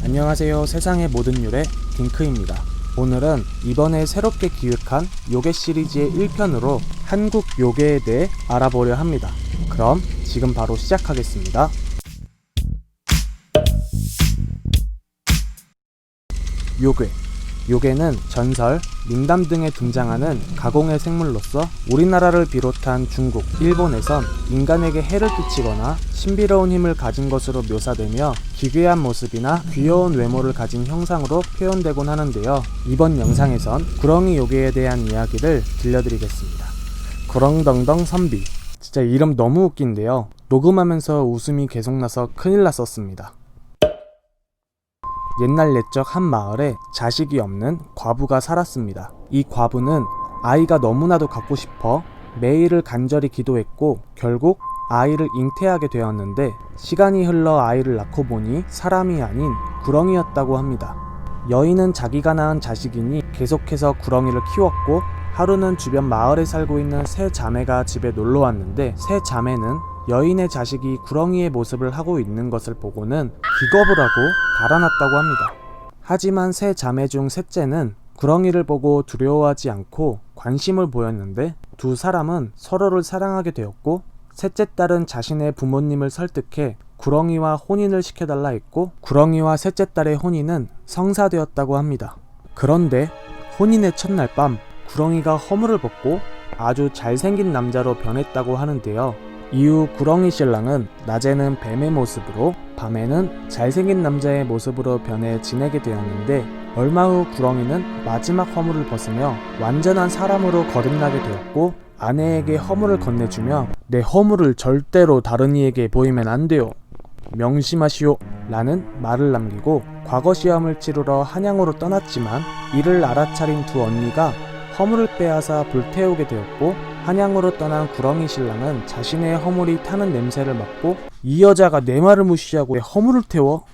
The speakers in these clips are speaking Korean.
안녕하세요. 세상의 모든 요리 딩크입니다. 오늘은 이번에 새롭게 기획한 요괴 시리즈의 1편으로 한국 요괴에 대해 알아보려 합니다. 그럼 지금 바로 시작하겠습니다. 요괴. 요괴는 전설, 민담 등에 등장하는 가공의 생물로서 우리나라를 비롯한 중국, 일본에선 인간에게 해를 끼치거나 신비로운 힘을 가진 것으로 묘사되며 기괴한 모습이나 귀여운 외모를 가진 형상으로 표현되곤 하는데요. 이번 영상에선 구렁이 요괴에 대한 이야기를 들려드리겠습니다. 구렁덩덩 선비. 진짜 이름 너무 웃긴데요. 녹음하면서 웃음이 계속 나서 큰일 났었습니다. 옛날 옛적 한 마을에 자식이 없는 과부가 살았습니다. 이 과부는 아이가 너무나도 갖고 싶어 매일을 간절히 기도했고 결국 아이를 잉태하게 되었는데 시간이 흘러 아이를 낳고 보니 사람이 아닌 구렁이였다고 합니다. 여인은 자기가 낳은 자식이니 계속해서 구렁이를 키웠고 하루는 주변 마을에 살고 있는 세 자매가 집에 놀러 왔는데 세 자매는 여인의 자식이 구렁이의 모습을 하고 있는 것을 보고는 기겁을 하고 달아났다고 합니다. 하지만 세 자매 중 셋째는 구렁이를 보고 두려워하지 않고 관심을 보였는데 두 사람은 서로를 사랑하게 되었고 셋째 딸은 자신의 부모님을 설득해 구렁이와 혼인을 시켜달라 했고 구렁이와 셋째 딸의 혼인은 성사되었다고 합니다. 그런데 혼인의 첫날 밤 구렁이가 허물을 벗고 아주 잘생긴 남자로 변했다고 하는데요. 이후 구렁이 신랑은 낮에는 뱀의 모습으로 밤에는 잘생긴 남자의 모습으로 변해 지내게 되었는데 얼마 후 구렁이는 마지막 허물을 벗으며 완전한 사람으로 거듭나게 되었고 아내에게 허물을 건네주며 내 허물을 절대로 다른 이에게 보이면 안 돼요. 명심하시오 라는 말을 남기고 과거 시험을 치르러 한양으로 떠났지만 이를 알아차린 두 언니가 허물을 빼앗아 불태우게 되었고 한양으로 떠난 구렁이 신랑은 자신의 허물이 타는 냄새를 맡고 이 여자가 내 말을 무시하고 왜 허물을 태워?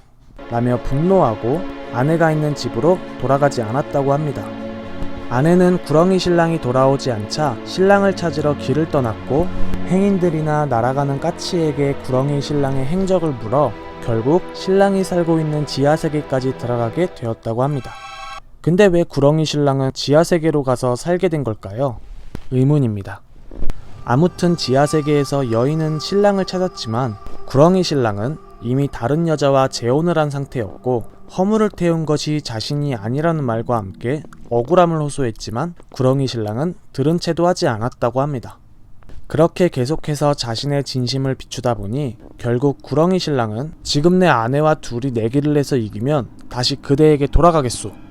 라며 분노하고 아내가 있는 집으로 돌아가지 않았다고 합니다. 아내는 구렁이 신랑이 돌아오지 않자 신랑을 찾으러 길을 떠났고 행인들이나 날아가는 까치에게 구렁이 신랑의 행적을 물어 결국 신랑이 살고 있는 지하세계까지 들어가게 되었다고 합니다. 근데 왜 구렁이 신랑은 지하세계로 가서 살게 된 걸까요? 의문입니다. 아무튼 지하세계에서 여인은 신랑을 찾았지만 구렁이 신랑은 이미 다른 여자와 재혼을 한 상태였고 허물을 태운 것이 자신이 아니라는 말과 함께 억울함을 호소했지만 구렁이 신랑은 들은 채도 하지 않았다고 합니다. 그렇게 계속해서 자신의 진심을 비추다 보니 결국 구렁이 신랑은 지금 내 아내와 둘이 내기를 해서 이기면 다시 그대에게 돌아가겠소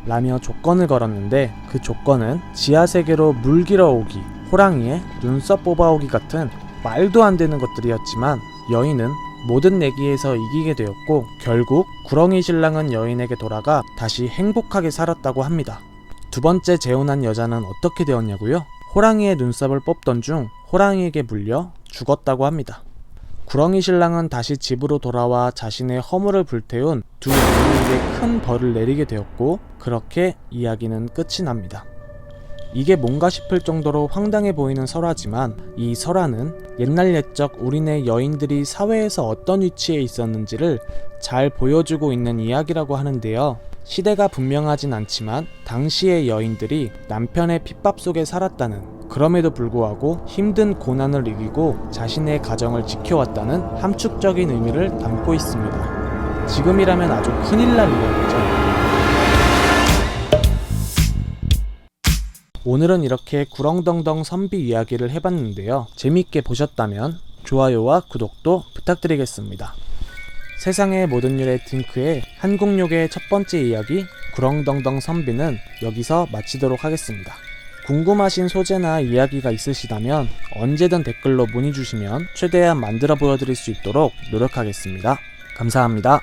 라며 조건을 걸었는데 그 조건은 지하세계로 물 길어오기, 호랑이의 눈썹 뽑아오기 같은 말도 안 되는 것들이었지만 여인은 모든 내기에서 이기게 되었고 결국 구렁이 신랑은 여인에게 돌아가 다시 행복하게 살았다고 합니다. 두 번째 재혼한 여자는 어떻게 되었냐고요? 호랑이의 눈썹을 뽑던 중 호랑이에게 물려 죽었다고 합니다. 구렁이 신랑은 다시 집으로 돌아와 자신의 허물을 불태운 두 여인에게 큰 벌을 내리게 되었고 그렇게 이야기는 끝이 납니다. 이게 뭔가 싶을 정도로 황당해 보이는 설화지만 이 설화는 옛날 옛적 우리네 여인들이 사회에서 어떤 위치에 있었는지를 잘 보여주고 있는 이야기라고 하는데요. 시대가 분명하진 않지만 당시의 여인들이 남편의 핍박 속에 살았다는, 그럼에도 불구하고 힘든 고난을 이기고 자신의 가정을 지켜왔다는 함축적인 의미를 담고 있습니다. 지금이라면 아주 큰일 날 이야기죠. 오늘은 이렇게 구렁덩덩 선비 이야기를 해봤는데요. 재밌게 보셨다면 좋아요와 구독도 부탁드리겠습니다. 세상의 모든 요리 딩크의 한국 요괴의 첫 번째 이야기 구렁덩덩 선비는 여기서 마치도록 하겠습니다. 궁금하신 소재나 이야기가 있으시다면 언제든 댓글로 문의 주시면 최대한 만들어 보여드릴 수 있도록 노력하겠습니다. 감사합니다.